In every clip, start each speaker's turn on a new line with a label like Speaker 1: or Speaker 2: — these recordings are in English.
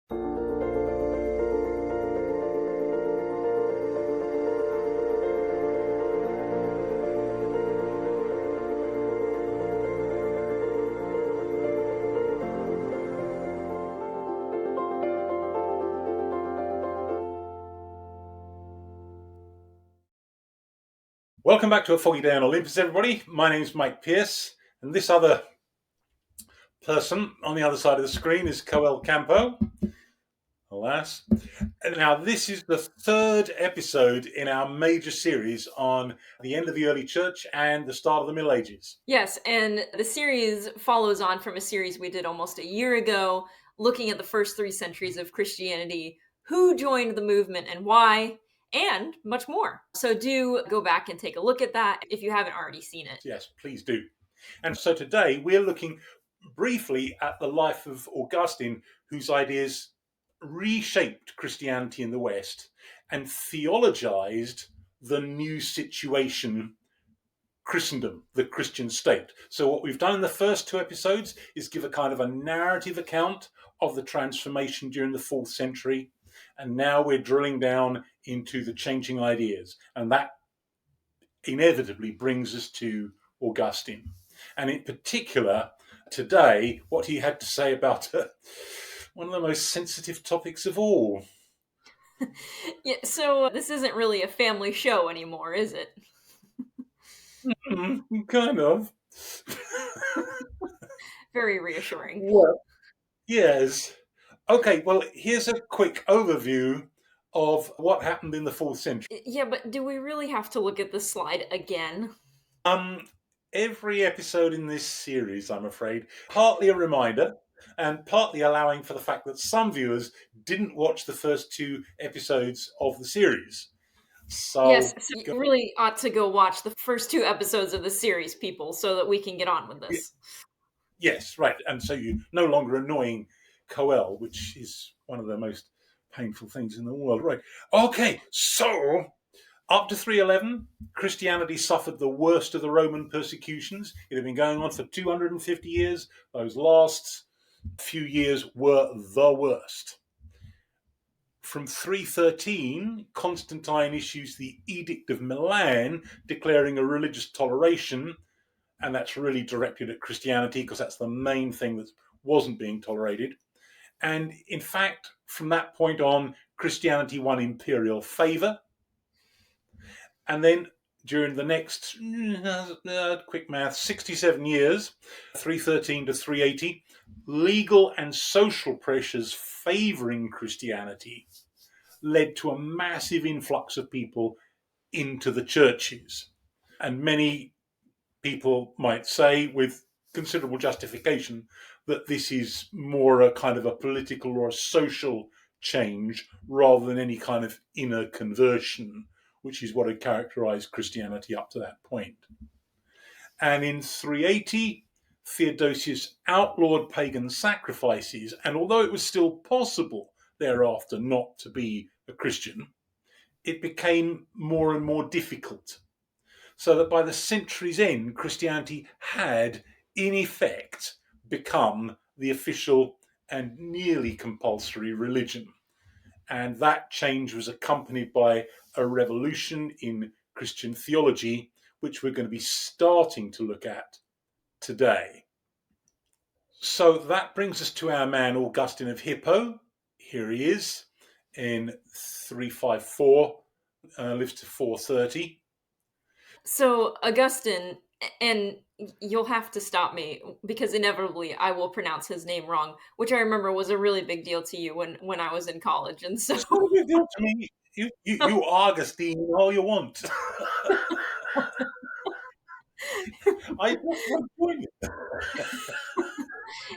Speaker 1: Welcome back to A Foggy Day on Olympus, everybody. My name's Mike Pierce, and this other person on the other side of the screen is Coel Campo, alas. Now, this is the third episode in our major series on the end of the early church and the start of the Middle Ages.
Speaker 2: Yes, and the series follows on from a series we did almost a year ago, looking at the first 3 centuries of Christianity, who joined the movement and why, and much more. So do go back and take a look at that if you haven't already seen it.
Speaker 1: Yes, please do. And so today we're looking briefly at the life of Augustine, whose ideas reshaped Christianity in the West and theologized the new situation, Christendom, the Christian state. So what we've done in the first 2 episodes is give a kind of a narrative account of the transformation during the 4th century. And now we're drilling down into the changing ideas. And that inevitably brings us to Augustine. And in particular, today, what he had to say about one of the most sensitive topics of all.
Speaker 2: Yeah, so this isn't really a family show anymore, is it?
Speaker 1: Kind of.
Speaker 2: Very reassuring.
Speaker 1: Well, yes. Okay, well, here's a quick overview of what happened in the 4th century.
Speaker 2: Yeah, but do we really have to look at the slide again?
Speaker 1: Every episode in this series, I'm afraid, partly a reminder and partly allowing for the fact that some viewers didn't watch the first 2 episodes of the series. So
Speaker 2: yes, so you really ought to go watch the first 2 episodes of the series, people, so that we can get on with this.
Speaker 1: Yes, right. And so you're no longer annoying Coel, which is one of the most painful things in the world. Right. Okay, so up to 311, Christianity suffered the worst of the Roman persecutions. It had been going on for 250 years. Those last few years were the worst. From 313, Constantine issues the Edict of Milan, declaring a religious toleration, and that's really directed at Christianity because that's the main thing that wasn't being tolerated. And in fact, from that point on, Christianity won imperial favor. And then during the next, quick math, 67 years, 313 to 380, legal and social pressures favoring Christianity led to a massive influx of people into the churches. And many people might say, with considerable justification, that this is more a kind of a political or a social change rather than any kind of inner conversion, which is what had characterized Christianity up to that point. And in 380, Theodosius outlawed pagan sacrifices, and although it was still possible thereafter not to be a Christian, it became more and more difficult. So that by the century's end, Christianity had, in effect, become the official and nearly compulsory religion. And that change was accompanied by a revolution in Christian theology, which we're going to be starting to look at today. So that brings us to our man Augustine of Hippo. Here he is in 354, lives to 430.
Speaker 2: So Augustine, and you'll have to stop me because inevitably I will pronounce his name wrong, which I remember was a really big deal to you when I was in college, and so
Speaker 1: It's not a big deal to me. You Augustine all you want. I just want doing it.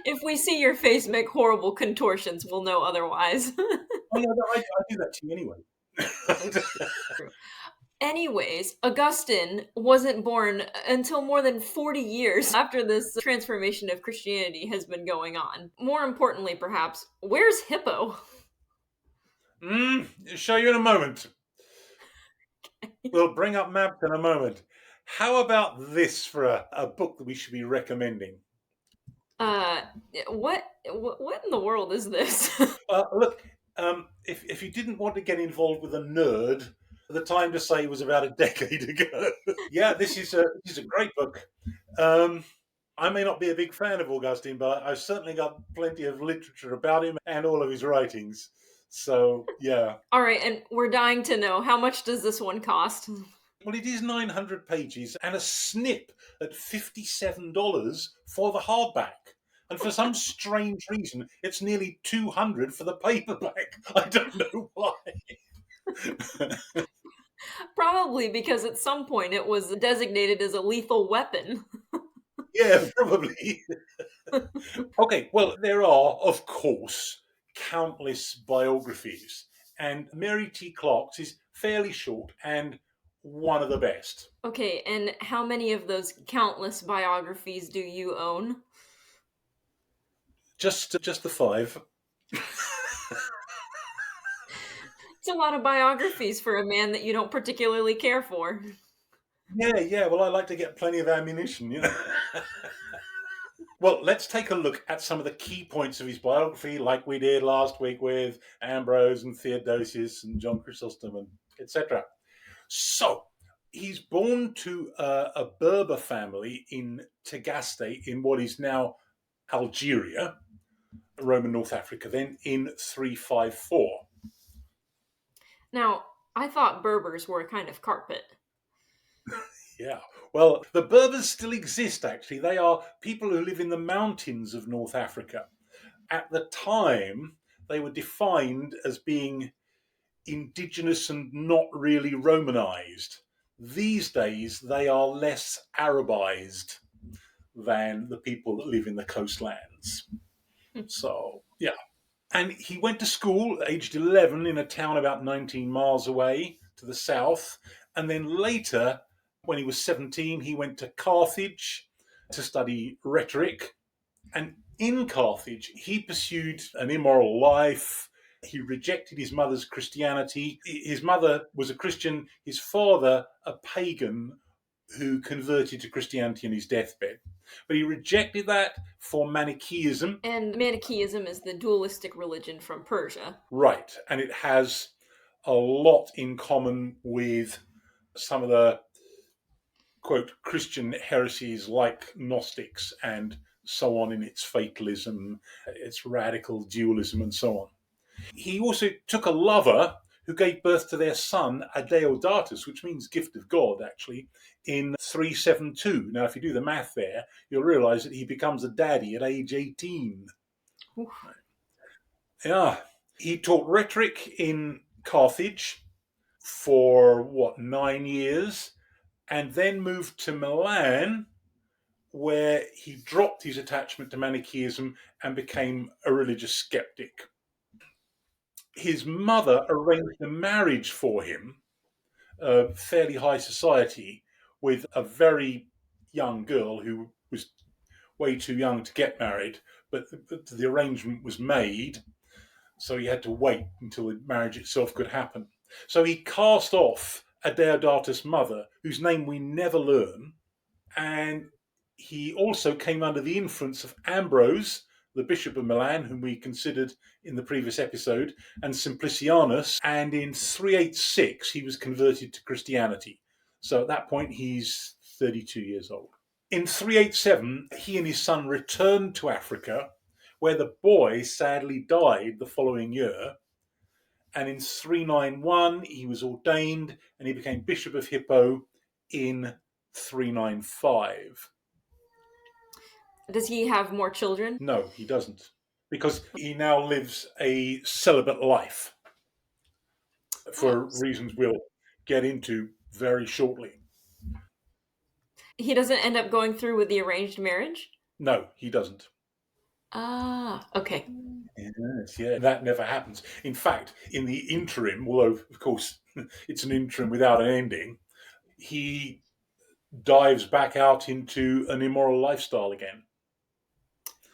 Speaker 2: if we see your face make horrible contortions, we'll know otherwise.
Speaker 1: Oh, no, I do that to you anyway.
Speaker 2: Anyways, Augustine wasn't born until more than 40 years after this transformation of Christianity has been going on. More importantly, perhaps, where's Hippo?
Speaker 1: Show you in a moment. We'll bring up maps in a moment. How about this for a book that we should be recommending?
Speaker 2: Uh, what in the world is this?
Speaker 1: Look, if you didn't want to get involved with a nerd, the time to say was about a decade ago. Yeah, this is a great book. Um, I may not be a big fan of Augustine, but I've certainly got plenty of literature about him and all of his writings. So yeah.
Speaker 2: All right, and we're dying to know, how much does this one cost?
Speaker 1: Well, it is 900 pages and a snip at $57 for the hardback. And for some strange reason, it's nearly 200 for the paperback. I don't know why.
Speaker 2: Probably because at some point it was designated as a lethal weapon.
Speaker 1: Yeah, probably. Okay, well, there are, of course, countless biographies, and Mary T. Clarke's is fairly short and one of the best.
Speaker 2: Okay, and how many of those countless biographies do you own?
Speaker 1: Just the five.
Speaker 2: It's a lot of biographies for a man that you don't particularly care for.
Speaker 1: Yeah, yeah. Well, I like to get plenty of ammunition, you know. Well, let's take a look at some of the key points of his biography, like we did last week with Ambrose and Theodosius and John Chrysostom and etc. So, he's born to a Berber family in Tagaste, in what is now Algeria, Roman North Africa, then in 354.
Speaker 2: Now, I thought Berbers were a kind of carpet.
Speaker 1: Yeah. Well, the Berbers still exist, actually. They are people who live in the mountains of North Africa. At the time, they were defined as being indigenous and not really Romanized. These days, they are less Arabized than the people that live in the coastlands. So, yeah. And he went to school aged 11 in a town about 19 miles away to the south. And then later, when he was 17, he went to Carthage to study rhetoric. And in Carthage, he pursued an immoral life. He rejected his mother's Christianity. His mother was a Christian, his father, a pagan who converted to Christianity on his deathbed. But he rejected that for Manichaeism.
Speaker 2: And Manichaeism is the dualistic religion from Persia.
Speaker 1: Right. And it has a lot in common with some of the, quote, Christian heresies like Gnostics and so on, in its fatalism, its radical dualism, and so on. He also took a lover who gave birth to their son, Adeodatus, which means gift of God, actually, in 372. Now, if you do the math there, you'll realize that he becomes a daddy at age 18.
Speaker 2: Oof.
Speaker 1: Yeah. He taught rhetoric in Carthage for, 9 years, and then moved to Milan, where he dropped his attachment to Manichaeism and became a religious skeptic. His mother arranged a marriage for him, fairly high society, with a very young girl who was way too young to get married, but the arrangement was made, so he had to wait until the marriage itself could happen. So he cast off Adeodatus' mother, whose name we never learn, and he also came under the influence of Ambrose, the Bishop of Milan, whom we considered in the previous episode, and Simplicianus. And in 386, he was converted to Christianity. So at that point, he's 32 years old. In 387, he and his son returned to Africa, where the boy sadly died the following year. And in 391, he was ordained and he became Bishop of Hippo in 395.
Speaker 2: Does he have more children?
Speaker 1: No, he doesn't, because he now lives a celibate life
Speaker 2: Oh,
Speaker 1: for reasons we'll get into very shortly.
Speaker 2: he doesn't end up going through with the arranged marriage?
Speaker 1: No, he doesn't.
Speaker 2: Ah, okay.
Speaker 1: Yes, yeah, that never happens. In fact, in the interim, although of course it's an interim without an ending, he dives back out into an immoral lifestyle again.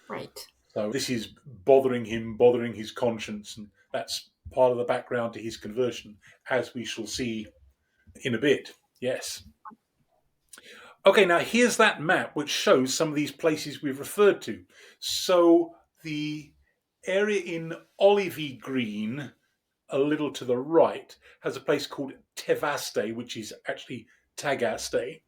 Speaker 2: Right.
Speaker 1: So this is bothering him, bothering his conscience, and that's part of the background to his conversion, as we shall see in a bit. Yes. Okay, now here's that map which shows some of these places we've referred to. So the area in olivey green, a little to the right, has a place called Tevaste, which is actually Tagaste.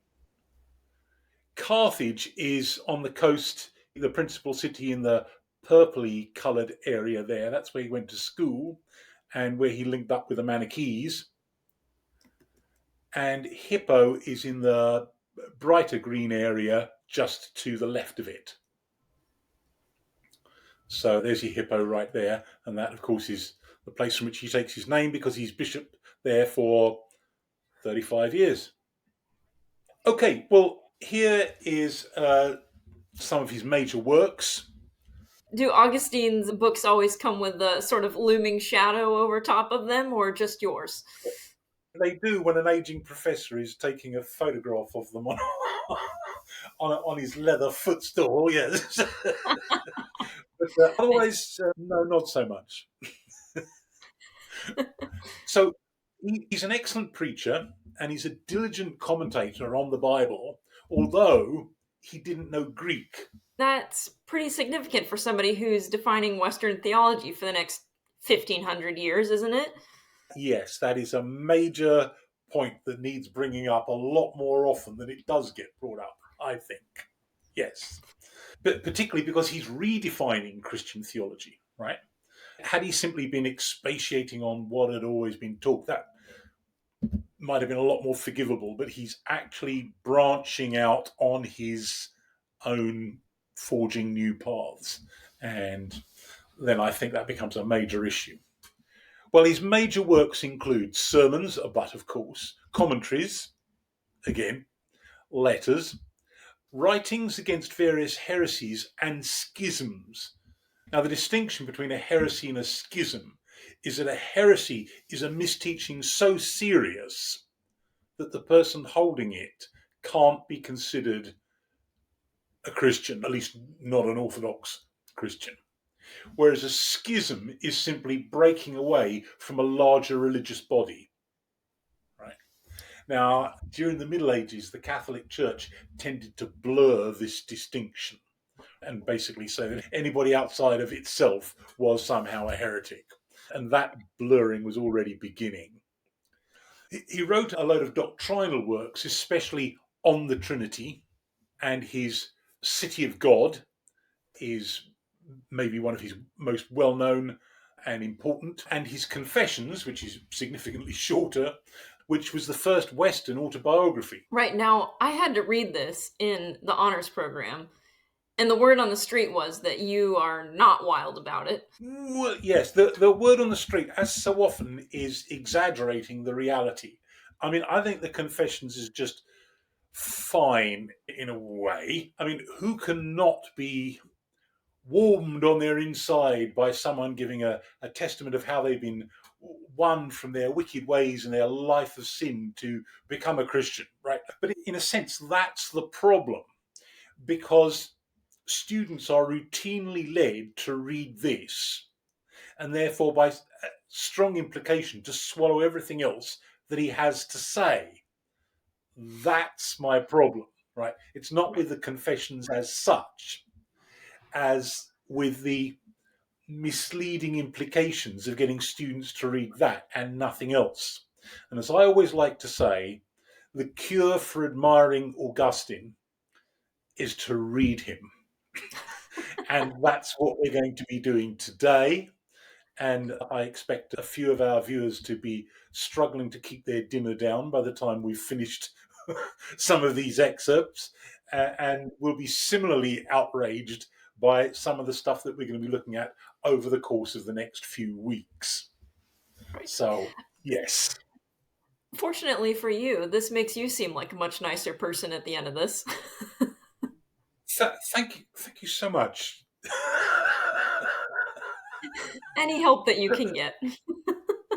Speaker 1: Carthage is on the coast, the principal city in the purpley coloured area there. That's where he went to school and where he linked up with the Manichees. And Hippo is in the brighter green area just to the left of it. So there's your Hippo right there. And that, of course, is the place from which he takes his name because he's bishop there for 35 years. Okay, well, here is some of his major works.
Speaker 2: Do Augustine's books always come with a sort of looming shadow over top of them, or just yours?
Speaker 1: They do when an aging professor is taking a photograph of them on on his leather footstool. Yes, but otherwise, no, not so much. So he's an excellent preacher and he's a diligent commentator on the Bible, although he didn't know Greek.
Speaker 2: That's pretty significant for somebody who's defining Western theology for the next 1500 years, isn't it?
Speaker 1: Yes, that is a major point that needs bringing up a lot more often than it does get brought up, I think. Yes. But particularly because he's redefining Christian theology, right? Had he simply been expatiating on what had always been taught, that might have been a lot more forgivable, but he's actually branching out on his own, forging new paths. And then I think that becomes a major issue. Well, his major works include sermons, but of course, commentaries, again, letters, writings against various heresies, and schisms. Now, the distinction between a heresy and a schism is that a heresy is a misteaching so serious that the person holding it can't be considered a Christian, at least not an Orthodox Christian. Whereas a schism is simply breaking away from a larger religious body. Right. Now, during the Middle Ages, the Catholic Church tended to blur this distinction and basically say that anybody outside of itself was somehow a heretic. And that blurring was already beginning. He wrote a load of doctrinal works, especially on the Trinity, and his City of God is maybe one of his most well known and important, and his Confessions, which is significantly shorter, which was the first Western autobiography.
Speaker 2: Right now, I had to read this in the honors program, and the word on the street was that you are not wild about it.
Speaker 1: Well, yes, the word on the street, as so often, is exaggerating the reality. I mean, I think the Confessions is just fine in a way. I mean, who can not be warmed on their inside by someone giving a testament of how they've been won from their wicked ways and their life of sin to become a Christian, right? But in a sense, that's the problem because students are routinely led to read this and therefore, by strong implication, to swallow everything else that he has to say. That's my problem, right? It's not with the confessions as such, as with the misleading implications of getting students to read that and nothing else. And as I always like to say, the cure for admiring Augustine is to read him. And that's what we're going to be doing today. And I expect a few of our viewers to be struggling to keep their dinner down by the time we've finished some of these excerpts, and will be similarly outraged by some of the stuff that we're going to be looking at over the course of the next few weeks.
Speaker 2: Right.
Speaker 1: So, yes.
Speaker 2: Fortunately for you, this makes you seem like a much nicer person at the end of this.
Speaker 1: Thank you so much.
Speaker 2: Any help that you can get.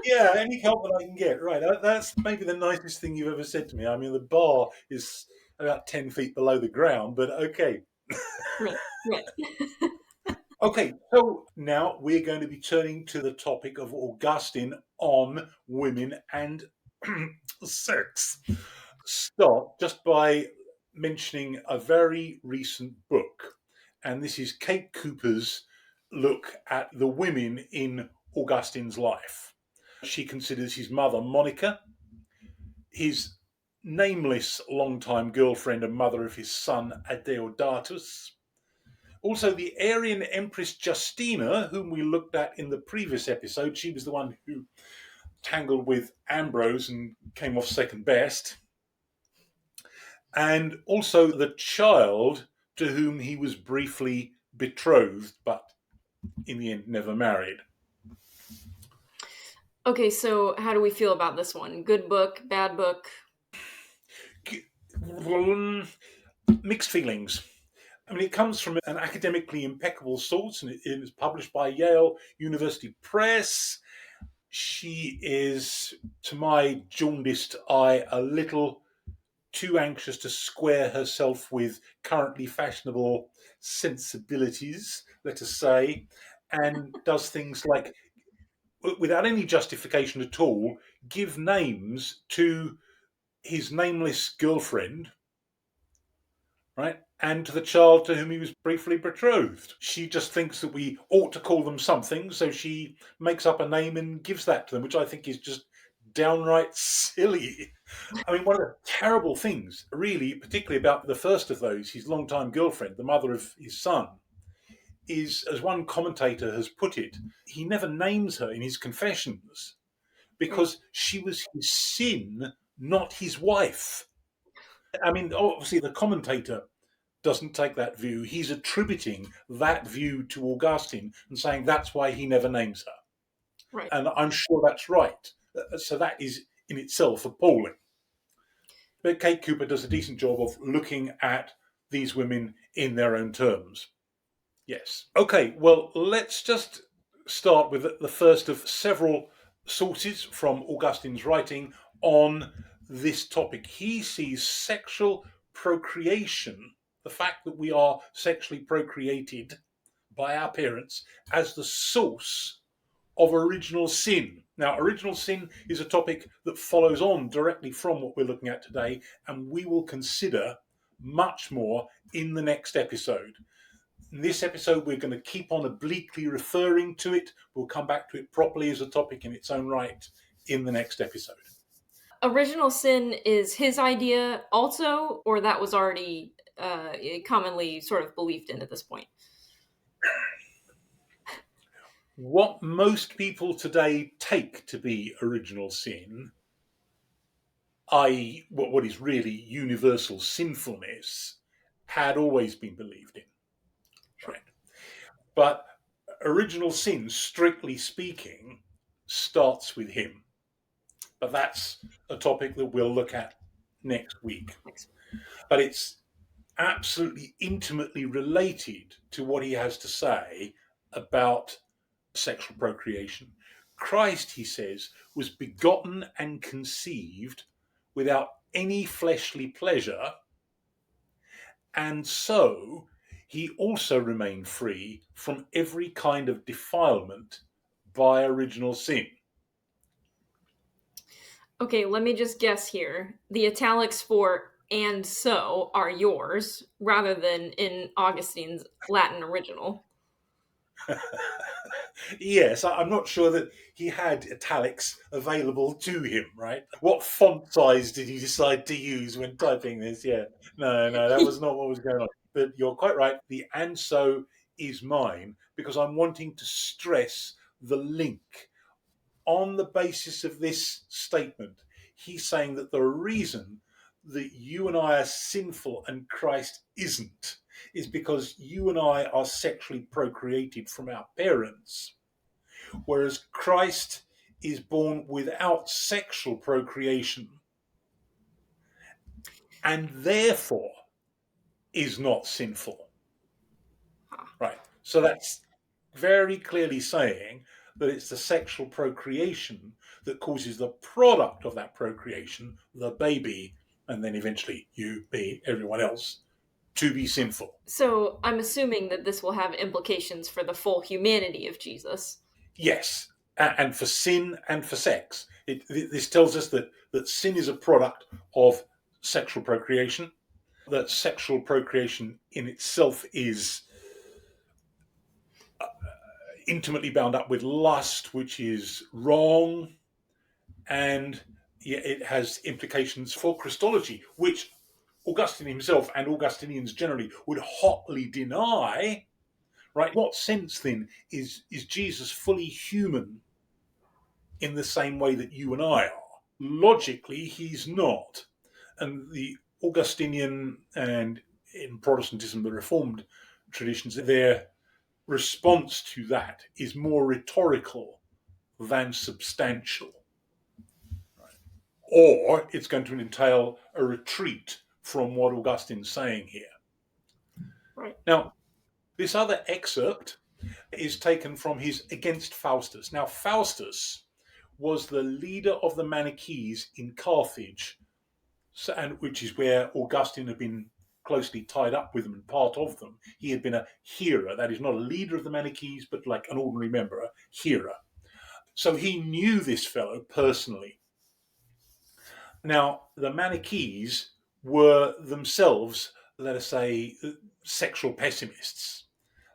Speaker 1: Yeah, any help that I can get. Right, that's maybe the nicest thing you've ever said to me. I mean, the bar is about 10 feet below the ground, but okay.
Speaker 2: Right, right.
Speaker 1: Okay, so now we're going to be turning to the topic of Augustine on women and sex. Start just by mentioning a very recent book, and this is Kate Cooper's look at the women in Augustine's life. She considers his mother, Monica, his nameless longtime girlfriend and mother of his son, Adeodatus, also the Arian Empress Justina, whom we looked at in the previous episode. She was the one who tangled with Ambrose and came off second best. And also the child to whom he was briefly betrothed, but in the end never married.
Speaker 2: Okay, so how do we feel about this one? Good book, bad book?
Speaker 1: Mixed feelings. I mean, it comes from an academically impeccable source, and it is published by Yale University Press. She is, to my jaundiced eye, a little too anxious to square herself with currently fashionable sensibilities, let us say, and does things like, without any justification at all, give names to his nameless girlfriend, right, and to the child to whom he was briefly betrothed. She just thinks that we ought to call them something, so she makes up a name and gives that to them, which I think is just downright silly. I mean, one of the terrible things, really, particularly about the first of those, his longtime girlfriend, the mother of his son, is, as one commentator has put it, he never names her in his confessions because she was his sin, not his wife. I mean, obviously, the commentator doesn't take that view. He's attributing that view to Augustine and saying that's why he never names her.
Speaker 2: Right.
Speaker 1: And I'm sure that's right. So that is in itself appalling. But Kate Cooper does a decent job of looking at these women in their own terms. Yes. Okay, well, let's just start with the first of several sources from Augustine's writing on this topic. He sees sexual procreation, the fact that we are sexually procreated by our parents, as the source of original sin. Now, original sin is a topic that follows on directly from what we're looking at today, and we will consider much more in the next episode. In this episode, we're going to keep on obliquely referring to it. We'll come back to it properly as a topic in its own right in the next episode.
Speaker 2: Original sin is his idea also, or that was already commonly sort of believed in at this point?
Speaker 1: What most people today take to be original sin, i.e., what is really universal sinfulness, had always been believed in. Right. But original sin, strictly speaking, starts with him. But that's a topic that we'll look at next week. But it's absolutely intimately related to what he has to say about sexual procreation. Christ, he says, was begotten and conceived without any fleshly pleasure, and so he also remained free from every kind of defilement by original sin.
Speaker 2: Okay, let me just guess here. The italics for "and so" are yours, rather than in Augustine's Latin original.
Speaker 1: Yes, I'm not sure that he had italics available to him, right? What font size did he decide to use when typing this? Yeah, no, that was not what was going on. But you're quite right. The "and so" is mine because I'm wanting to stress the link. On the basis of this statement, he's saying that the reason that you and I are sinful and Christ isn't is because you and I are sexually procreated from our parents, whereas Christ is born without sexual procreation and therefore is not sinful. Right. So that's very clearly saying that it's the sexual procreation that causes the product of that procreation, the baby, and then eventually you, me, everyone else, to be sinful.
Speaker 2: So I'm assuming that this will have implications for the full humanity of Jesus.
Speaker 1: Yes, and for sin and for sex. This tells us that sin is a product of sexual procreation. that sexual procreation in itself is intimately bound up with lust, which is wrong, and it has implications for Christology, which Augustine himself and Augustinians generally would hotly deny. Right? In what sense then is Jesus fully human in the same way that you and I are? Logically, he's not. And the Augustinian and in Protestantism, the Reformed traditions, their response to that is more rhetorical than substantial. Right? Or it's going to entail a retreat from what Augustine's saying here.
Speaker 2: Right.
Speaker 1: Now, this other excerpt is taken from his Against Faustus. Now, Faustus was the leader of the Manichees in Carthage, and which is where Augustine had been closely tied up with them and part of them. He had been a hearer, that is, not a leader of the Manichees, but like an ordinary member, a hearer. So he knew this fellow personally. Now, the Manichees were themselves, let us say, sexual pessimists.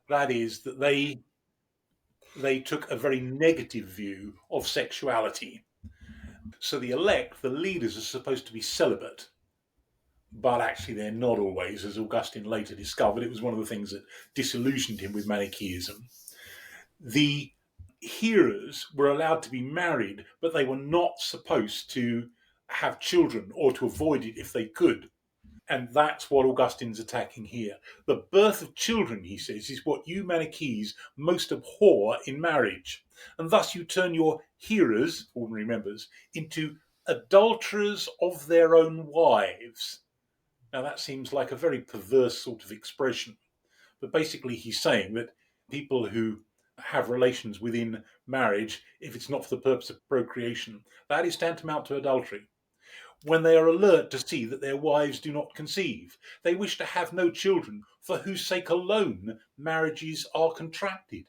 Speaker 1: That is, that they took a very negative view of sexuality. So the elect, the leaders, are supposed to be celibate, but actually they're not always, as Augustine later discovered. It was one of the things that disillusioned him with Manichaeism. The hearers were allowed to be married, but they were not supposed to have children or to avoid it if they could. And that's what Augustine's attacking here. The birth of children, he says, is what you Manichees most abhor in marriage. And thus you turn your hearers, ordinary members, into adulterers of their own wives. Now that seems like a very perverse sort of expression. But basically he's saying that people who have relations within marriage, if it's not for the purpose of procreation, that is tantamount to adultery. When they are alert to see that their wives do not conceive, they wish to have no children, for whose sake alone marriages are contracted.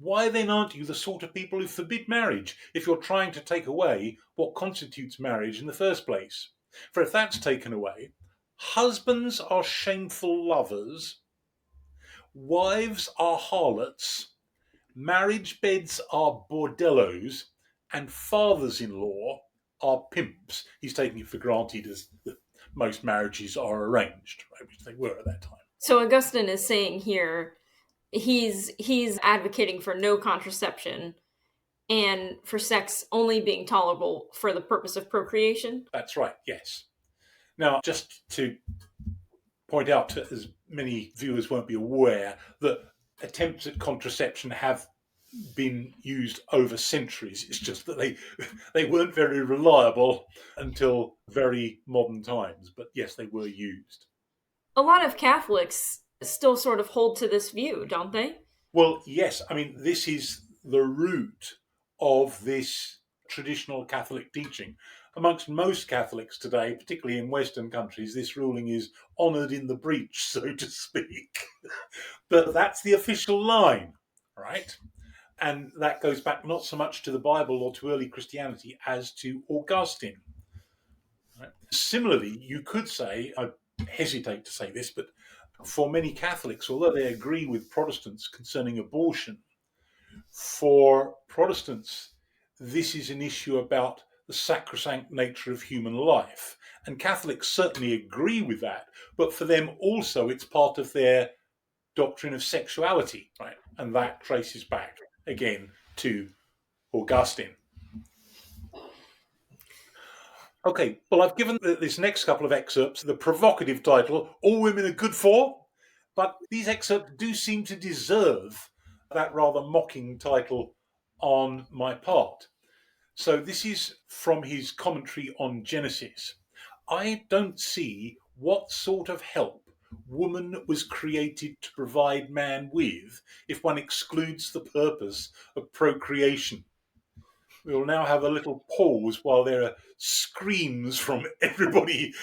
Speaker 1: Why then aren't you the sort of people who forbid marriage if you're trying to take away what constitutes marriage in the first place? For if that's taken away, husbands are shameful lovers, wives are harlots, marriage beds are bordellos, and fathers-in-law are pimps. He's taking it for granted as that most marriages are arranged, right, which they were at that time.
Speaker 2: So Augustine is saying here he's advocating for no contraception and for sex only being tolerable for the purpose of procreation.
Speaker 1: That's right, yes. Now, just to point out to as many viewers won't be aware that attempts at contraception have been used over centuries. It's just that they weren't very reliable until very modern times. But yes, they were used.
Speaker 2: A lot of Catholics still sort of hold to this view, don't they?
Speaker 1: Well, yes. I mean, this is the root of this traditional Catholic teaching. Amongst most Catholics today, particularly in Western countries, this ruling is honoured in the breach, so to speak. But that's the official line, right? And that goes back not so much to the Bible or to early Christianity as to Augustine. Right? Similarly, you could say, I hesitate to say this, but for many Catholics, although they agree with Protestants concerning abortion, for Protestants, this is an issue about the sacrosanct nature of human life. And Catholics certainly agree with that, but for them also it's part of their doctrine of sexuality, right? And that traces back again to Augustine. Okay, well, I've given this next couple of excerpts the provocative title, All Women Are Good For, but these excerpts do seem to deserve that rather mocking title on my part. So this is from his commentary on Genesis. I don't see what sort of help woman was created to provide man with if one excludes the purpose of procreation. We will now have a little pause while there are screams from everybody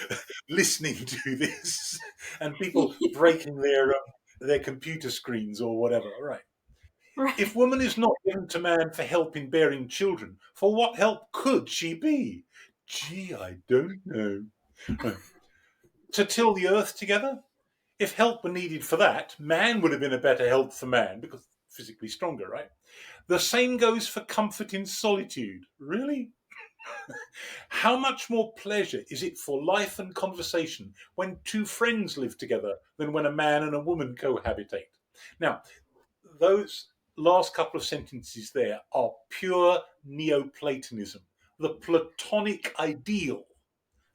Speaker 1: listening to this and people breaking their computer screens or whatever. Right.
Speaker 2: Right.
Speaker 1: If woman is not given to man for help in bearing children, for what help could she be? Gee, I don't know. to till the earth together. If help were needed for that, man would have been a better help for man because physically stronger, right? The same goes for comfort in solitude. Really? How much more pleasure is it for life and conversation when two friends live together than when a man and a woman cohabitate? Now, those last couple of sentences there are pure Neoplatonism, the Platonic ideal.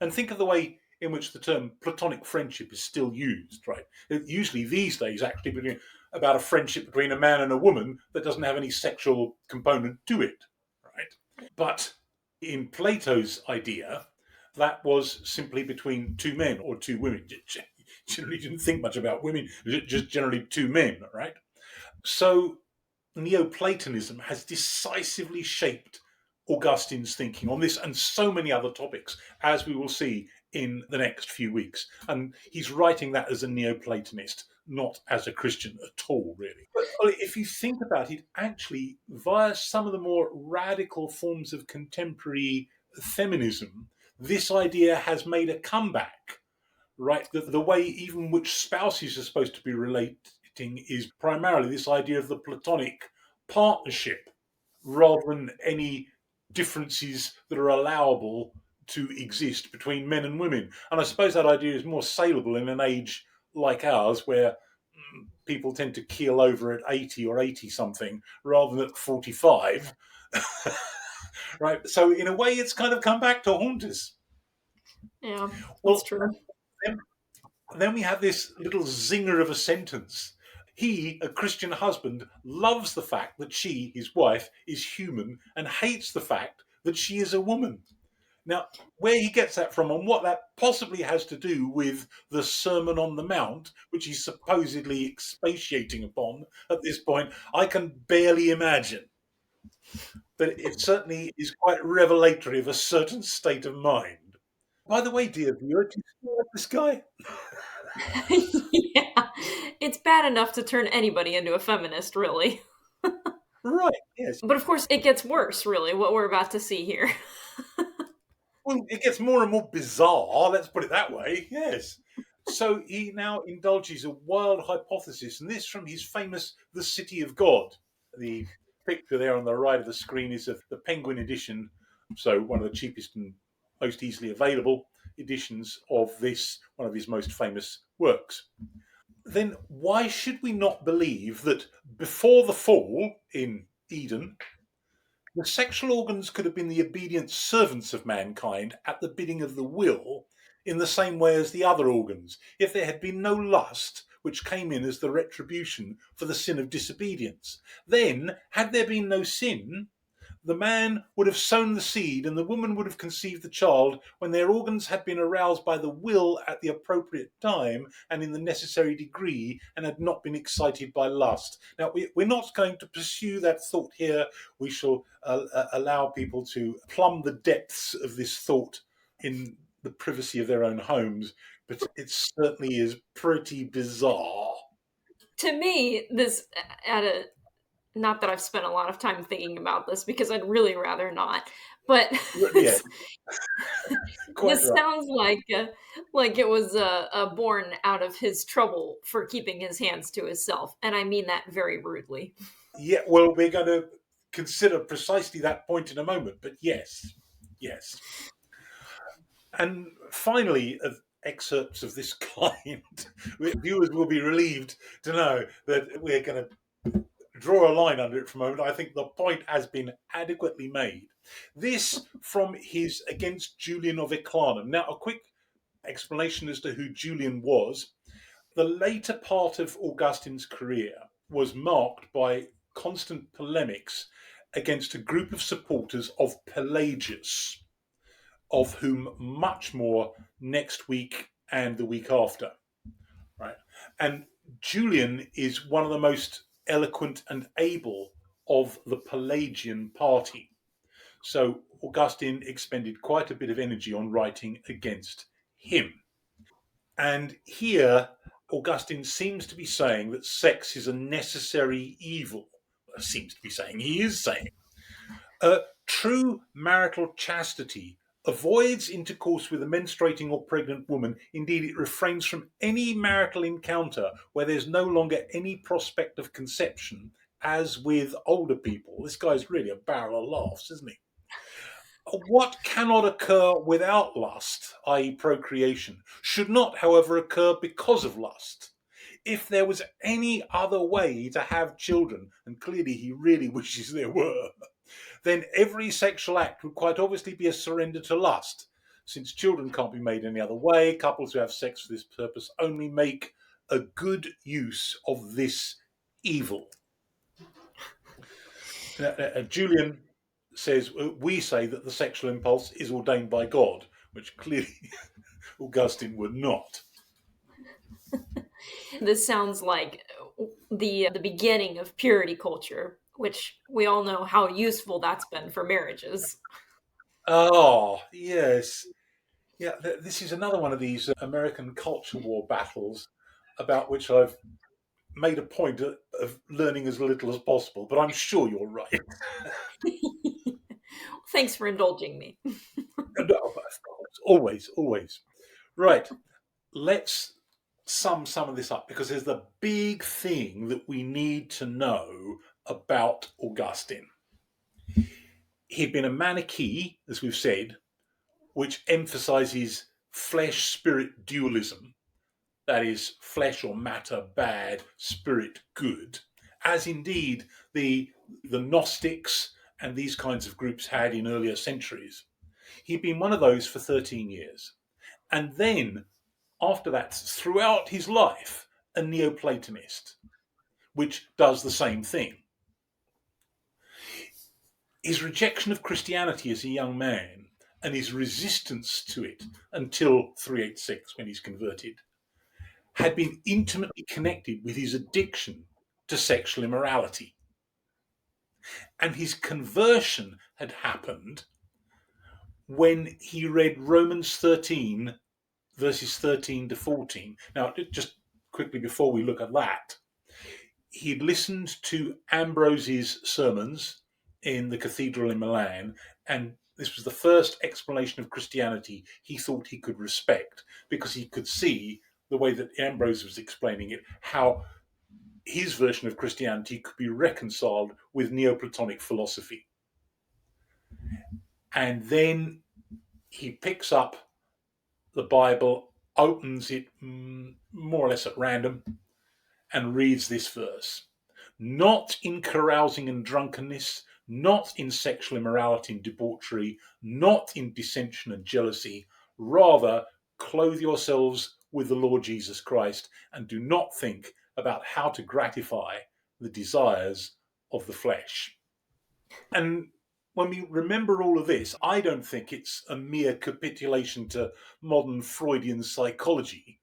Speaker 1: And think of the way in which the term Platonic friendship is still used, right? Usually these days, actually, about a friendship between a man and a woman that doesn't have any sexual component to it, right? But in Plato's idea, that was simply between two men or two women. Generally didn't think much about women, just generally two men, right? So Neoplatonism has decisively shaped Augustine's thinking on this and so many other topics, as we will see in the next few weeks. And he's writing that as a Neoplatonist, not as a Christian at all, really. But if you think about it, actually, via some of the more radical forms of contemporary feminism, this idea has made a comeback, right? The way even which spouses are supposed to be relating is primarily this idea of the Platonic partnership rather than any differences that are allowable to exist between men and women. And I suppose that idea is more saleable in an age like ours where people tend to keel over at 80 or 80 something rather than at 45. Right? So in a way, it's kind of come back to haunt us.
Speaker 2: Yeah, that's
Speaker 1: Well,
Speaker 2: true.
Speaker 1: then we have this little zinger of a sentence. He, a Christian husband, loves the fact that she, his wife, is human and hates the fact that she is a woman. Now, where he gets that from and what that possibly has to do with the Sermon on the Mount, which he's supposedly expatiating upon at this point, I can barely imagine. But it certainly is quite revelatory of a certain state of mind. By the way, dear viewer, do you still like this guy?
Speaker 2: Yeah, it's bad enough to turn anybody into a feminist, really.
Speaker 1: Right, yes.
Speaker 2: But of course, it gets worse, really, what we're about to see here.
Speaker 1: Well, it gets more and more bizarre, let's put it that way, yes. So he now indulges a wild hypothesis, and this from his famous The City of God. The picture there on the right of the screen is of the Penguin edition, so one of the cheapest and most easily available editions of this, one of his most famous works. Then why should we not believe that before the fall in Eden, the sexual organs could have been the obedient servants of mankind at the bidding of the will, in the same way as the other organs, if there had been no lust which came in as the retribution for the sin of disobedience? Then, had there been no sin, the man would have sown the seed and the woman would have conceived the child when their organs had been aroused by the will at the appropriate time and in the necessary degree and had not been excited by lust. Now, we're not going to pursue that thought here. We shall allow people to plumb the depths of this thought in the privacy of their own homes, but it certainly is pretty bizarre.
Speaker 2: To me, this at a not that I've spent a lot of time thinking about this because I'd really rather not, but
Speaker 1: Yeah, quite
Speaker 2: this
Speaker 1: right.
Speaker 2: sounds like it was born out of his trouble for keeping his hands to himself, and I mean that very rudely.
Speaker 1: Yeah, well, we're going to consider precisely that point in a moment, but yes, yes. And finally, of excerpts of this kind, viewers will be relieved to know that we're going to draw a line under it for a moment. I think the point has been adequately made. This from his Against Julian of Eclanum. Now, a quick explanation as to who Julian was. The later part of Augustine's career was marked by constant polemics against a group of supporters of Pelagius, of whom much more next week and the week after. Right? And Julian is one of the most eloquent and able of the Pelagian party. So Augustine expended quite a bit of energy on writing against him. And here, Augustine seems to be saying that sex is a necessary evil. Seems to be saying, he is saying. True marital chastity avoids intercourse with a menstruating or pregnant woman. Indeed, it refrains from any marital encounter where there's no longer any prospect of conception, as with older people. This guy's really a barrel of laughs, isn't he? What cannot occur without lust, i.e., procreation, should not, however, occur because of lust. If there was any other way to have children, and clearly he really wishes there were, then every sexual act would quite obviously be a surrender to lust. Since children can't be made any other way, couples who have sex for this purpose only make a good use of this evil. Julian says, we say that the sexual impulse is ordained by God, which clearly Augustine would not.
Speaker 2: This sounds like the beginning of purity culture, which we all know how useful that's been for marriages.
Speaker 1: Oh, yes. Yeah, this is another one of these American culture war battles about which I've made a point of learning as little as possible, but I'm sure you're right.
Speaker 2: Thanks for indulging me.
Speaker 1: No, of course, always, always. Right, let's sum some of this up because there's the big thing that we need to know about Augustine. He'd been a Manichae, as we've said, which emphasizes flesh-spirit dualism. That is, flesh or matter bad, spirit good, as indeed the Gnostics and these kinds of groups had in earlier centuries. He'd been one of those for 13 years. And then, after that, throughout his life, a Neoplatonist, which does the same thing. His rejection of Christianity as a young man and his resistance to it until 386 when he's converted had been intimately connected with his addiction to sexual immorality. And his conversion had happened when he read Romans 13, verses 13 to 14. Now, just quickly before we look at that, he'd listened to Ambrose's sermons in the cathedral in Milan, and this was the first explanation of Christianity he thought he could respect because he could see the way that Ambrose was explaining it, how his version of Christianity could be reconciled with Neoplatonic philosophy. And then he picks up the Bible, opens it more or less at random, and reads this verse. Not in carousing and drunkenness, not in sexual immorality and debauchery, not in dissension and jealousy, rather clothe yourselves with the Lord Jesus Christ and do not think about how to gratify the desires of the flesh. And when we remember all of this, I don't think it's a mere capitulation to modern Freudian psychology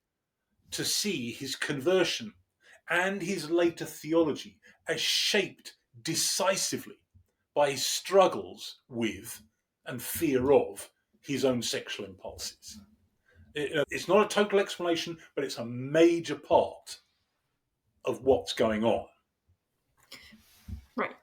Speaker 1: to see his conversion and his later theology as shaped decisively by his struggles with and fear of his own sexual impulses. It's not a total explanation, but it's a major part of what's going on.
Speaker 2: Right.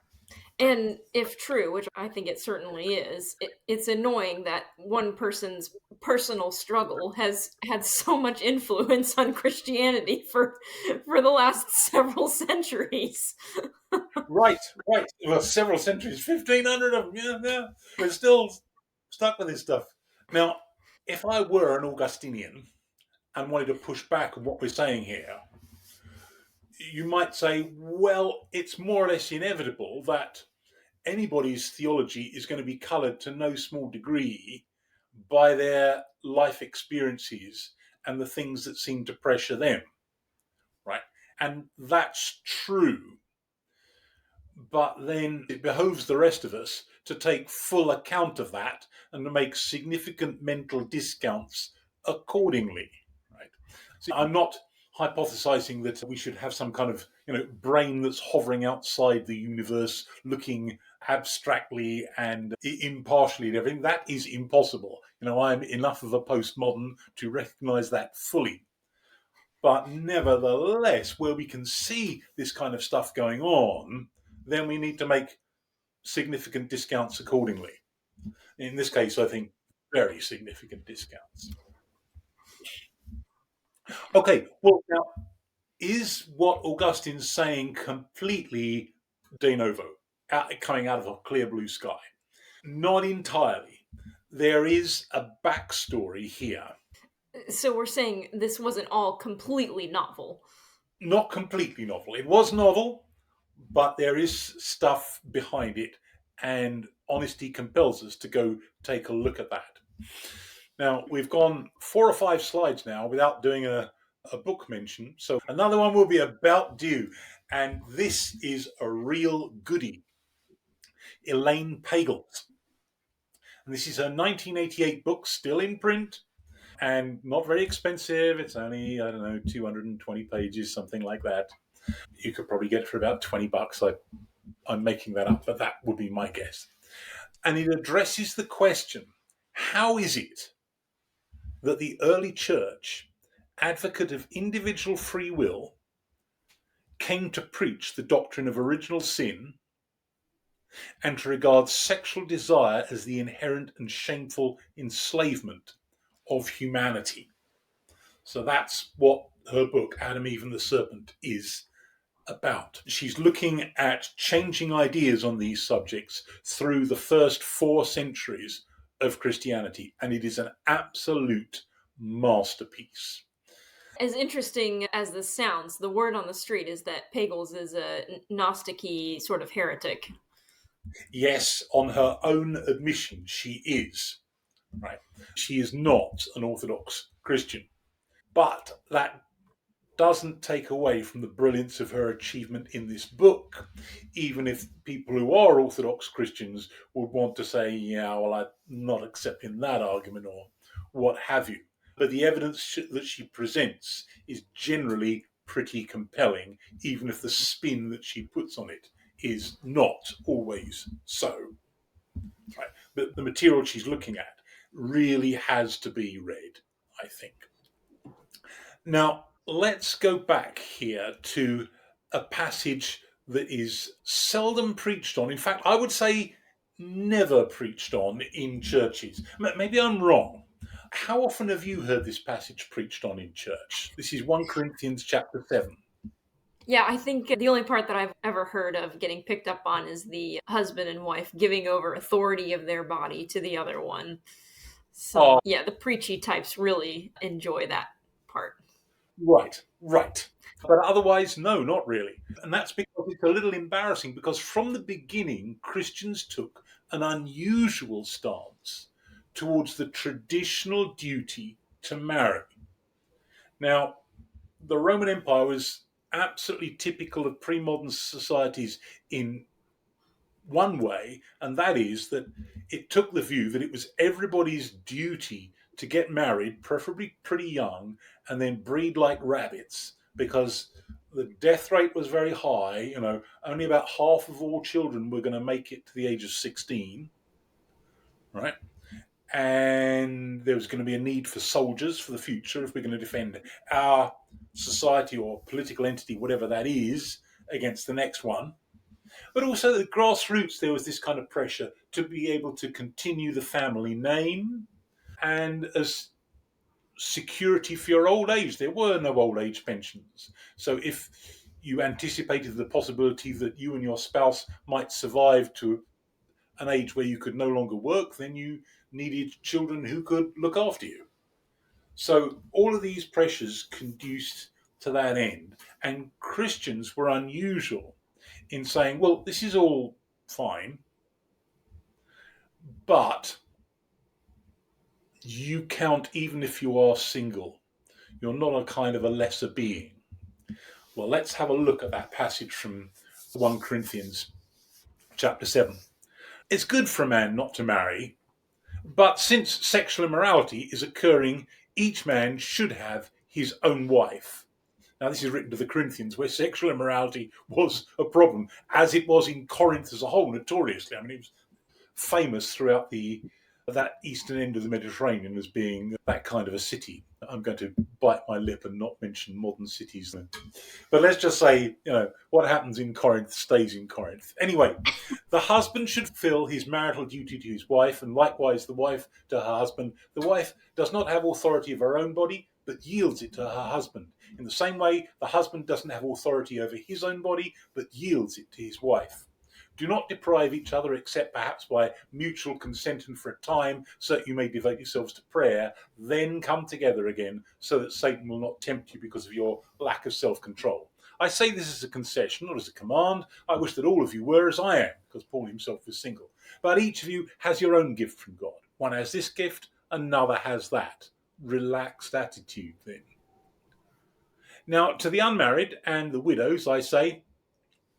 Speaker 2: And if true, which I think it certainly is, it's annoying that one person's personal struggle has had so much influence on Christianity for the last several centuries.
Speaker 1: Right. Well, several centuries, 1,500 of them. Yeah. We're still stuck with this stuff. Now, if I were an Augustinian and wanted to push back on what we're saying here, you might say, well, it's more or less inevitable that anybody's theology is going to be coloured to no small degree by their life experiences and the things that seem to pressure them, right? And that's true. But then it behoves the rest of us to take full account of that and to make significant mental discounts accordingly, right? So I'm not hypothesizing that we should have some kind of brain that's hovering outside the universe looking abstractly and impartially and everything. That is impossible. I'm enough of a postmodern to recognize that fully. But nevertheless, where we can see this kind of stuff going on, then we need to make significant discounts accordingly. In this case, I think very significant discounts. Okay, well, now, is what Augustine's saying completely de novo, coming out of a clear blue sky? Not entirely. There is a backstory here.
Speaker 2: So we're saying this wasn't all completely novel.
Speaker 1: Not completely novel. It was novel, but there is stuff behind it, and honesty compels us to go take a look at that. Now, we've gone 4 or 5 slides now without doing a book mention, so another one will be about due, and this is a real goodie. Elaine Pagels. And this is her 1988 book, still in print, and not very expensive. It's only, I don't know, 220 pages, something like that. You could probably get it for about $20. I'm making that up, but that would be my guess. And it addresses the question, how is it that the early church, advocate of individual free will, came to preach the doctrine of original sin and to regard sexual desire as the inherent and shameful enslavement of humanity? So that's what her book, Adam, Eve, and the Serpent, is about. She's looking at changing ideas on these subjects through the first 4 centuries of Christianity, and it is an absolute masterpiece.
Speaker 2: As interesting as this sounds, the word on the street is that Pagels is a Gnostic-y sort of heretic.
Speaker 1: Yes, on her own admission, she is. Right. She is not an Orthodox Christian. But that doesn't take away from the brilliance of her achievement in this book, even if people who are Orthodox Christians would want to say, yeah, well, I'm not accepting that argument or what have you. But the evidence that she presents is generally pretty compelling, even if the spin that she puts on it is not always so. Right? But the material she's looking at really has to be read, I think. Now, let's go back here to a passage that is seldom preached on. In fact, I would say never preached on in churches. Maybe I'm wrong. How often have you heard this passage preached on in church? This is 1 Corinthians chapter 7.
Speaker 2: Yeah, I think the only part that I've ever heard of getting picked up on is the husband and wife giving over authority of their body to the other one. So, yeah, the preachy types really enjoy that part.
Speaker 1: Right. But otherwise, no, not really. And that's because it's a little embarrassing, because from the beginning, Christians took an unusual stance towards the traditional duty to marry. Now, the Roman Empire was absolutely typical of pre-modern societies in one way, and that is that it took the view that it was everybody's duty to get married, preferably pretty young, and then breed like rabbits, because the death rate was very high. Only about half of all children were going to make it to the age of 16, right? And there was going to be a need for soldiers for the future if we're going to defend our society or political entity, whatever that is, against the next one. But also the grassroots, there was this kind of pressure to be able to continue the family name, and as security for your old age. There were no old age pensions. So if you anticipated the possibility that you and your spouse might survive to an age where you could no longer work, then you needed children who could look after you. So all of these pressures conduced to that end. And Christians were unusual in saying, well, this is all fine, but you count even if you are single. You're not a kind of a lesser being. Well, let's have a look at that passage from 1 Corinthians chapter 7. It's good for a man not to marry, but since sexual immorality is occurring, each man should have his own wife. Now, this is written to the Corinthians, where sexual immorality was a problem, as it was in Corinth as a whole, notoriously. I mean, it was famous throughout the that eastern end of the Mediterranean as being that kind of a city. I'm going to bite my lip and not mention modern cities. But let's just say, what happens in Corinth stays in Corinth. Anyway, the husband should fulfill his marital duty to his wife, and likewise the wife to her husband. The wife does not have authority of her own body, but yields it to her husband. In the same way, the husband doesn't have authority over his own body, but yields it to his wife. Do not deprive each other except perhaps by mutual consent and for a time, so that you may devote yourselves to prayer, then come together again, so that Satan will not tempt you because of your lack of self-control. I say this as a concession, not as a command. I wish that all of you were as I am, because Paul himself was single. But each of you has your own gift from God. One has this gift, another has that. Relaxed attitude, then. Now, to the unmarried and the widows, I say,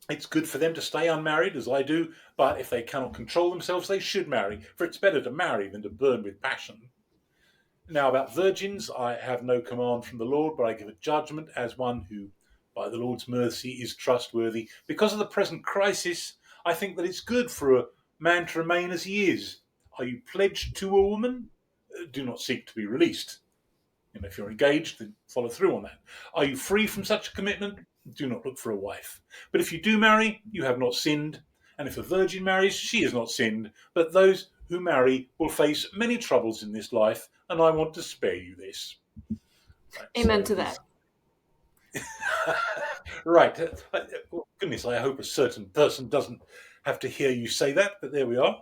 Speaker 1: it's good for them to stay unmarried, as I do, but if they cannot control themselves, they should marry, for it's better to marry than to burn with passion. Now, about virgins, I have no command from the Lord, but I give a judgment as one who, by the Lord's mercy, is trustworthy. Because of the present crisis, I think that it's good for a man to remain as he is. Are you pledged to a woman? Do not seek to be released. If you're engaged, then follow through on that. Are you free from such a commitment? Do not look for a wife. But if you do marry, you have not sinned. And if a virgin marries, she has not sinned. But those who marry will face many troubles in this life, and I want to spare you this. Right,
Speaker 2: Amen to that.
Speaker 1: Right. Goodness, I hope a certain person doesn't have to hear you say that, but there we are.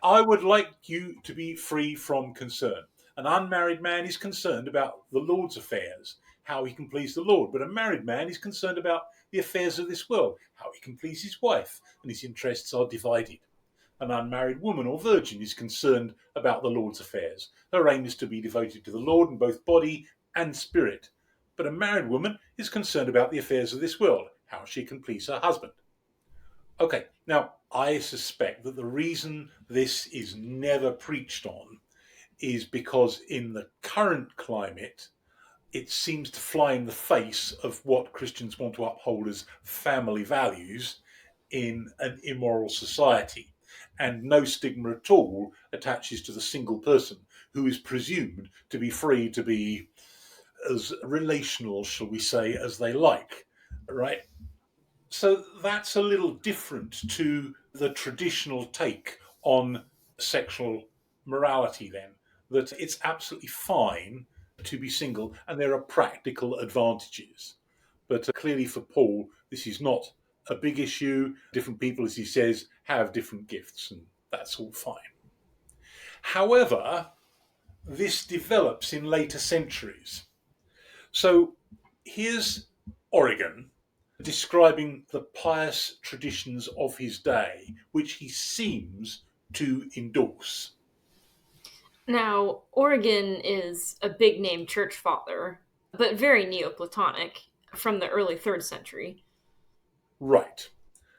Speaker 1: I would like you to be free from concern. An unmarried man is concerned about the Lord's affairs, how he can please the Lord. But a married man is concerned about the affairs of this world, how he can please his wife, and his interests are divided. An unmarried woman or virgin is concerned about the Lord's affairs. Her aim is to be devoted to the Lord in both body and spirit. But a married woman is concerned about the affairs of this world, how she can please her husband. Okay, now I suspect that the reason this is never preached on is because in the current climate, it seems to fly in the face of what Christians want to uphold as family values in an immoral society. And no stigma at all attaches to the single person who is presumed to be free to be as relational, shall we say, as they like, right? So that's a little different to the traditional take on sexual morality, then, that it's absolutely fine to be single and there are practical advantages. But clearly for Paul, this is not a big issue. Different people, as he says, have different gifts, and that's all fine. However, this develops in later centuries. So here's Origen describing the pious traditions of his day, which he seems to endorse.
Speaker 2: Now, Origen is a big name church father, but very Neoplatonic from the early 3rd century.
Speaker 1: Right.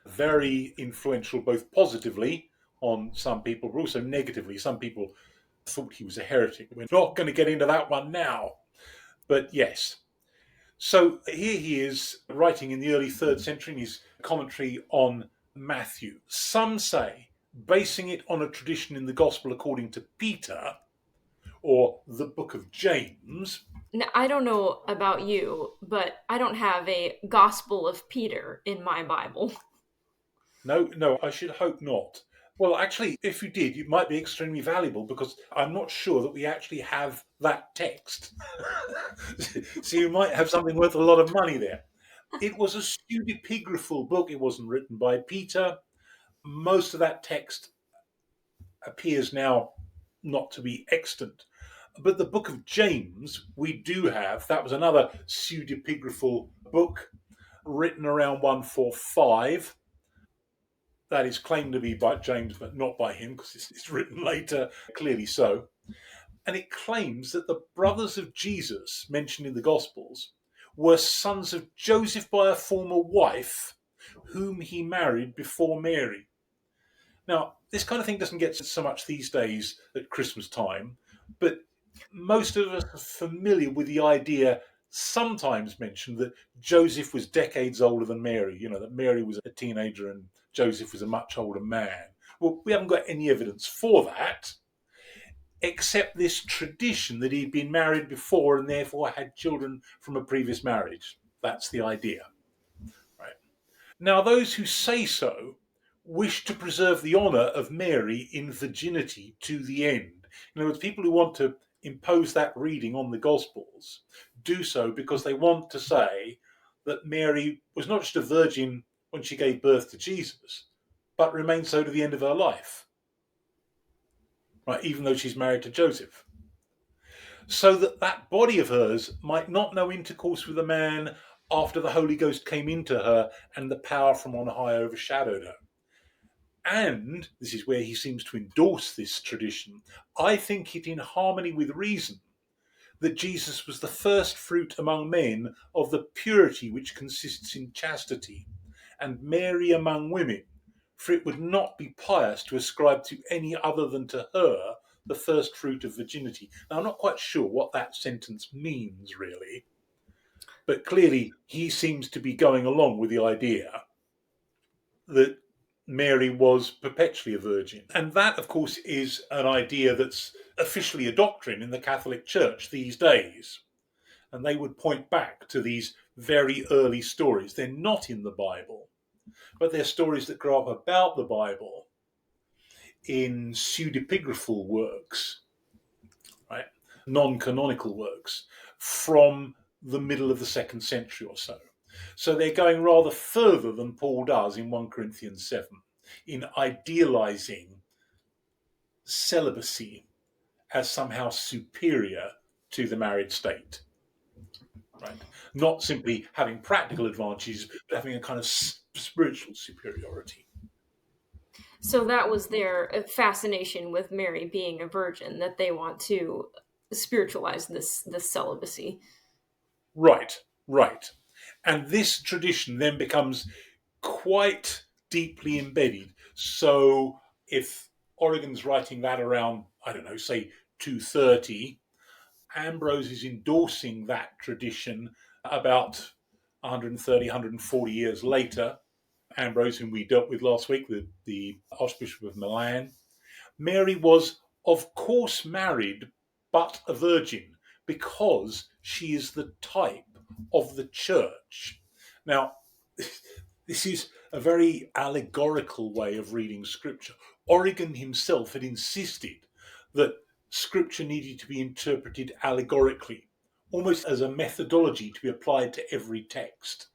Speaker 1: Very influential, both positively on some people, but also negatively. Some people thought he was a heretic. We're not going to get into that one now. But yes. So here he is writing in the early 3rd century in his commentary on Matthew. Some say, basing it on a tradition in the Gospel according to Peter, or the book of James.
Speaker 2: Now, I don't know about you, but I don't have a Gospel of Peter in my Bible.
Speaker 1: No, I should hope not. Well, actually, if you did, it might be extremely valuable because I'm not sure that we actually have that text. So you might have something worth a lot of money there. It was a pseudepigraphal book. It wasn't written by Peter. Most of that text appears now not to be extant. But the book of James, we do have. That was another pseudepigraphal book written around 145. That is claimed to be by James, but not by him, because it's written later, clearly so. And it claims that the brothers of Jesus, mentioned in the Gospels, were sons of Joseph by a former wife, whom he married before Mary. Now, this kind of thing doesn't get so much these days at Christmas time, but most of us are familiar with the idea, sometimes mentioned, that Joseph was decades older than Mary, that Mary was a teenager and Joseph was a much older man. Well, we haven't got any evidence for that. accept this tradition that he'd been married before and therefore had children from a previous marriage. That's the idea. Right. Now, those who say so wish to preserve the honour of Mary in virginity to the end. In other words, people who want to impose that reading on the Gospels do so because they want to say that Mary was not just a virgin when she gave birth to Jesus, but remained so to the end of her life, right? Even though she's married to Joseph. So that body of hers might not know intercourse with a man after the Holy Ghost came into her and the power from on high overshadowed her. And this is where he seems to endorse this tradition. I think it in harmony with reason that Jesus was the first fruit among men of the purity which consists in chastity, and Mary among women, for it would not be pious to ascribe to any other than to her the first fruit of virginity. Now, I'm not quite sure what that sentence means, really, but clearly he seems to be going along with the idea that Mary was perpetually a virgin. And that, of course, is an idea that's officially a doctrine in the Catholic Church these days. And they would point back to these very early stories. They're not in the Bible, but they're stories that grow up about the Bible in pseudepigraphal works, right? Non-canonical works from the middle of the 2nd century or so. So they're going rather further than Paul does in 1 Corinthians 7 in idealizing celibacy as somehow superior to the married state. Right? Not simply having practical advantages, but having a kind of spiritual superiority.
Speaker 2: So that was their fascination with Mary being a virgin, that they want to spiritualize this celibacy.
Speaker 1: Right. And this tradition then becomes quite deeply embedded. So if Origen's writing that around, I don't know, say 230, Ambrose is endorsing that tradition about 130, 140 years later. Ambrose, whom we dealt with last week, the Archbishop of Milan. Mary was, of course, married, but a virgin, because she is the type of the church. Now, this is a very allegorical way of reading Scripture. Origen himself had insisted that Scripture needed to be interpreted allegorically, almost as a methodology to be applied to every text,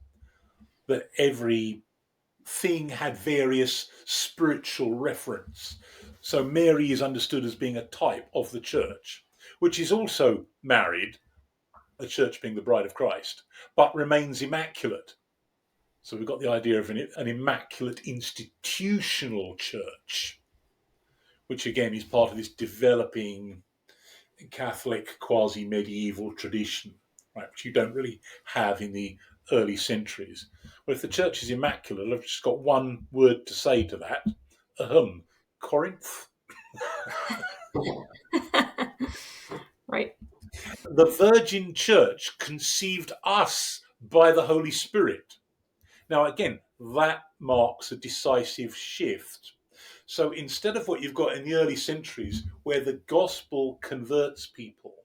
Speaker 1: that every thing had various spiritual reference. So Mary is understood as being a type of the church, which is also married, the church being the bride of Christ, but remains immaculate. So we've got the idea of an immaculate institutional church, which again is part of this developing Catholic quasi-medieval tradition, right, which you don't really have in the early centuries. Well, if the church is immaculate, I've just got one word to say to that. Corinth.
Speaker 2: Right.
Speaker 1: The Virgin Church conceived us by the Holy Spirit. Now, again, that marks a decisive shift. So instead of what you've got in the early centuries, where the gospel converts people,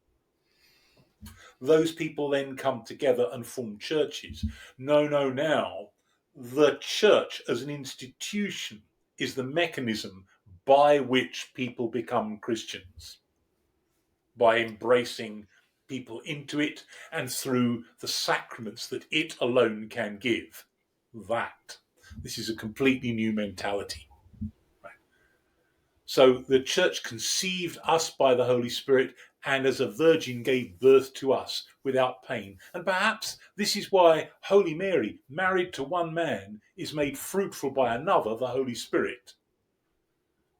Speaker 1: those people then come together and form churches. No, now the church as an institution is the mechanism by which people become Christians, by embracing people into it and through the sacraments that it alone can give. This is a completely new mentality. So the church conceived us by the Holy Spirit and as a virgin gave birth to us without pain. And perhaps this is why Holy Mary, married to one man, is made fruitful by another, the Holy Spirit,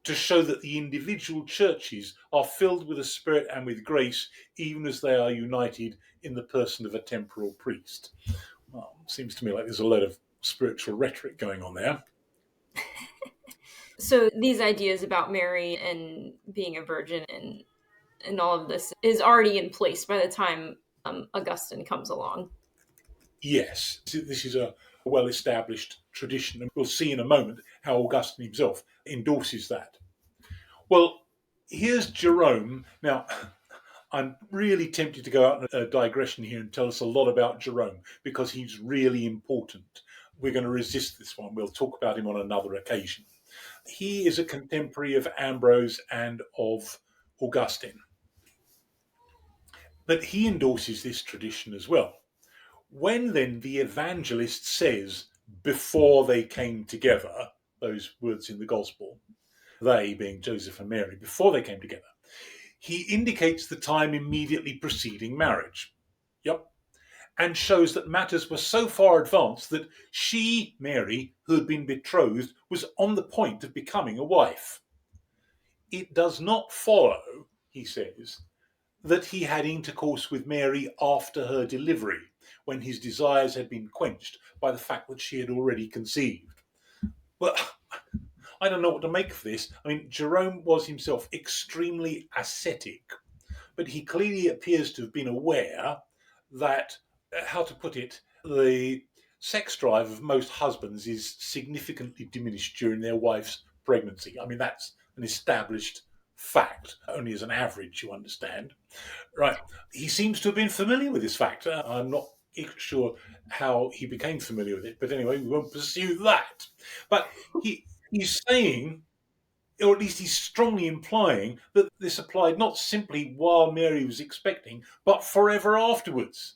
Speaker 1: to show that the individual churches are filled with the Spirit and with grace, even as they are united in the person of a temporal priest. Well, seems to me like there's a lot of spiritual rhetoric going on there.
Speaker 2: So these ideas about Mary and being a virgin and all of this is already in place by the time Augustine comes along.
Speaker 1: Yes, this is a well-established tradition, and we'll see in a moment how Augustine himself endorses that. Well, Here's Jerome. Now, I'm really tempted to go out on a digression here and tell us a lot about Jerome because he's really important. We're going to resist this one. We'll talk about him on another occasion. He is a contemporary of Ambrose and of Augustine. But he endorses this tradition as well. When then the evangelist says, before they came together, those words in the gospel, they being Joseph and Mary, before they came together, he indicates the time immediately preceding marriage. Yep. And shows that matters were so far advanced that she, Mary, who had been betrothed, was on the point of becoming a wife. It does not follow, he says, that he had intercourse with Mary after her delivery, when his desires had been quenched by the fact that she had already conceived. Well, I don't know what to make of this. I mean, Jerome was himself extremely ascetic, but he clearly appears to have been aware that, how to put it, the sex drive of most husbands is significantly diminished during their wife's pregnancy. I mean, that's an established fact, only as an average, you understand. Right. He seems to have been familiar with this fact. I'm not sure how he became familiar with it, but anyway, we won't pursue that. But he's saying, or at least he's strongly implying, that this applied not simply while Mary was expecting, but forever afterwards.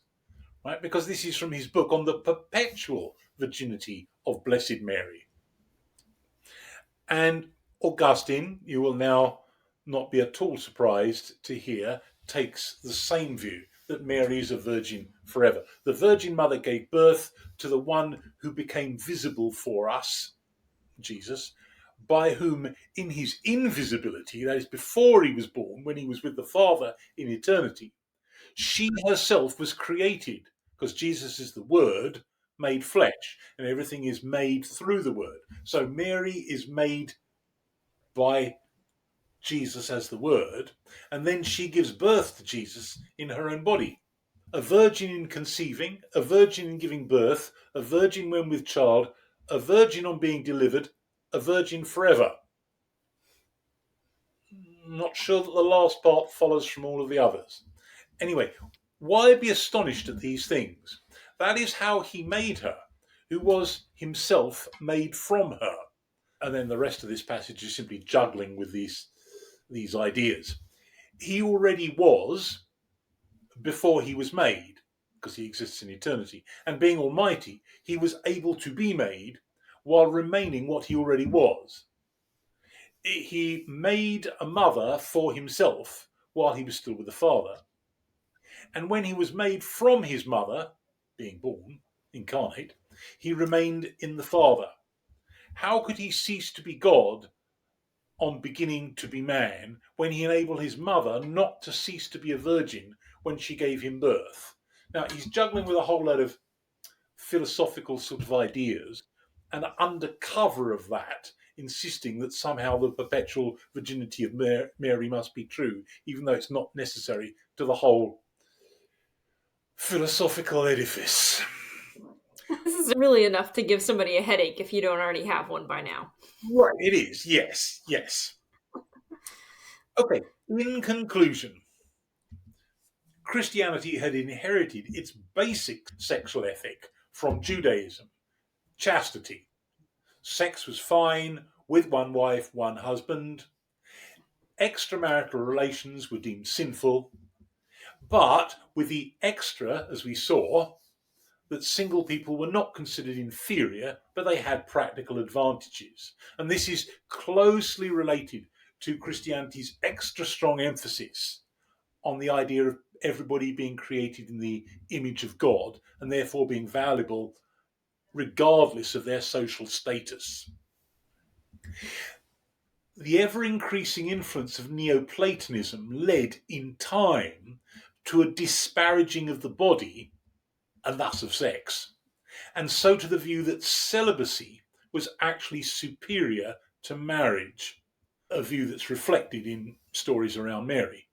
Speaker 1: Right? Because this is from his book on the perpetual virginity of Blessed Mary. And Augustine, you will now not be at all surprised to hear, takes the same view, that Mary is a virgin forever. The Virgin Mother gave birth to the one who became visible for us, Jesus, by whom in his invisibility, that is before he was born, when he was with the Father in eternity, she herself was created, because Jesus is the Word made flesh, and everything is made through the Word. So Mary is made by Jesus as the Word, and then she gives birth to Jesus in her own body. A virgin in conceiving, a virgin in giving birth, a virgin when with child, a virgin on being delivered, a virgin forever. Not sure that the last part follows from all of the others. Anyway, why be astonished at these things? That is how he made her, who was himself made from her. And then the rest of this passage is simply juggling with these ideas. He already was before he was made, because he exists in eternity. And being almighty, he was able to be made while remaining what he already was. He made a mother for himself while he was still with the Father. And when he was made from his mother, being born, incarnate, he remained in the Father. How could he cease to be God on beginning to be man when he enabled his mother not to cease to be a virgin when she gave him birth? Now, he's juggling with a whole lot of philosophical sort of ideas, and under cover of that, insisting that somehow the perpetual virginity of Mary must be true, even though it's not necessary to the whole philosophical edifice.
Speaker 2: This is really enough to give somebody a headache if you don't already have one by now.
Speaker 1: Right, it is, yes, yes. Okay, in conclusion, Christianity had inherited its basic sexual ethic from Judaism: chastity. Sex was fine with one wife, one husband. Extramarital relations were deemed sinful, but with the extra, as we saw, that single people were not considered inferior, but they had practical advantages. And this is closely related to Christianity's extra strong emphasis on the idea of everybody being created in the image of God and therefore being valuable regardless of their social status. The ever-increasing influence of Neoplatonism led in time to a disparaging of the body and thus of sex, and so to the view that celibacy was actually superior to marriage, a view that's reflected in stories around Mary.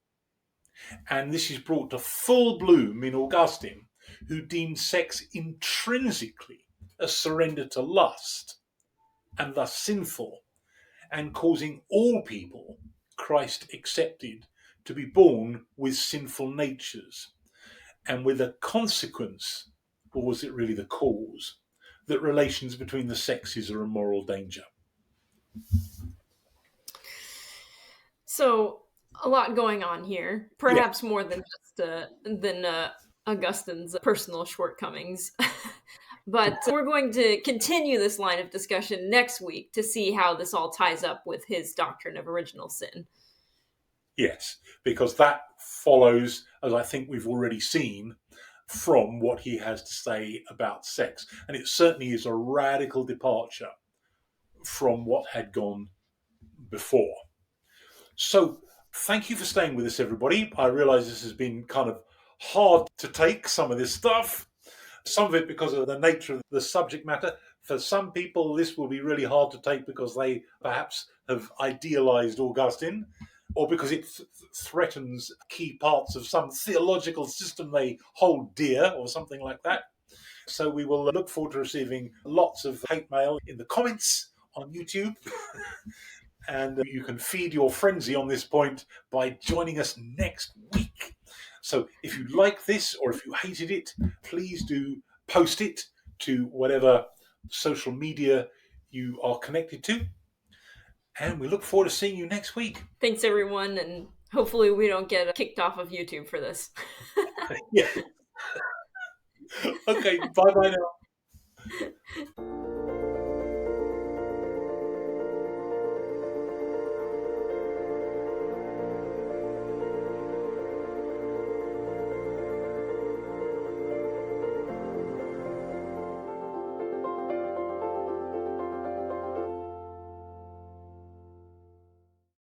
Speaker 1: And this is brought to full bloom in Augustine, who deemed sex intrinsically a surrender to lust and thus sinful, and causing all people Christ accepted to be born with sinful natures and with a consequence, or was it really the cause, that relations between the sexes are a moral danger?
Speaker 2: So a lot going on here,
Speaker 1: Yeah,
Speaker 2: perhaps more than just Augustine's personal shortcomings. But we're going to continue this line of discussion next week to see how this all ties up with his doctrine of original sin.
Speaker 1: yes, because that follows, as I think we've already seen, from what he has to say about sex. And it certainly is a radical departure from what had gone before. So, thank you for staying with us, everybody. I realize this has been kind of hard to take, some of this stuff, some of it because of the nature of the subject matter. For some people, this will be really hard to take because they perhaps have idealized Augustine, or because it threatens key parts of some theological system they hold dear, or something like that. So we will look forward to receiving lots of hate mail in the comments on YouTube. And you can feed your frenzy on this point by joining us next week. So if you like this or if you hated it, please do post it to whatever social media you are connected to. And we look forward to seeing you next week.
Speaker 2: Thanks, everyone, and hopefully we don't get kicked off of YouTube for this.
Speaker 1: Yeah. Okay, bye bye now.